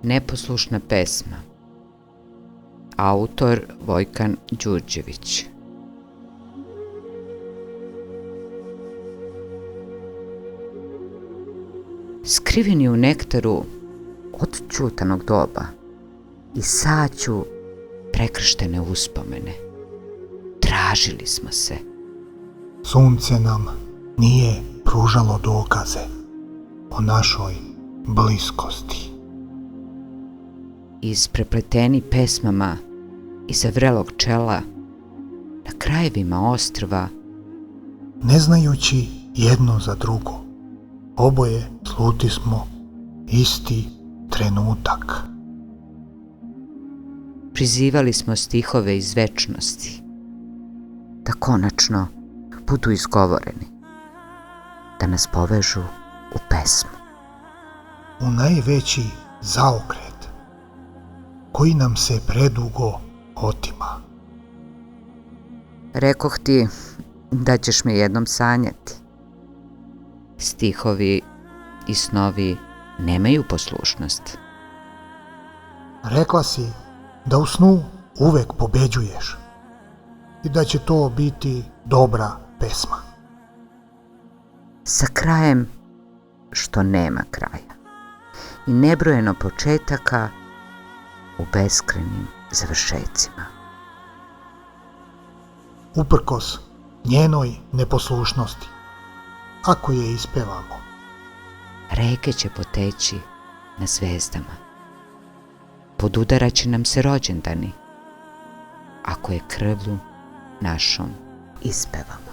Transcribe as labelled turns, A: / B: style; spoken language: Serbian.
A: Neposlušna pesma. Autor Vojkan Đurđević. Skriveni u nektaru odćutanog doba i saću prekrštene uspomene. Tražili smo se.
B: Sunce nam nije pružalo dokaze o našoj bliskosti.
A: Isprepleteni pesmama iza vrelog čela, na krajevima ostrva,
B: Ne znajući jedno za drugo, oboje sluti smo isti trenutak.
A: prizivali smo stihove iz večnosti, da konačno budu izgovoreni, da nas povežu u pesmu.
B: U najveći zaokret koji nam se predugo otima.
A: Rekoh ti da ćeš me jednom sanjati. Stihovi i snovi nemaju poslušnost.
B: Rekla si da u snu uvek pobeđuješ i da će to biti dobra pesma.
A: Sa krajem što nema kraja i nebrojeno početaka u beskrajnim završecima.
B: Uprkos njenoj neposlušnosti, ako je ispevamo,
A: Reke će poteći na zvezdama. Podudaraće nam se rođendani, ako je krvlju našom ispevamo.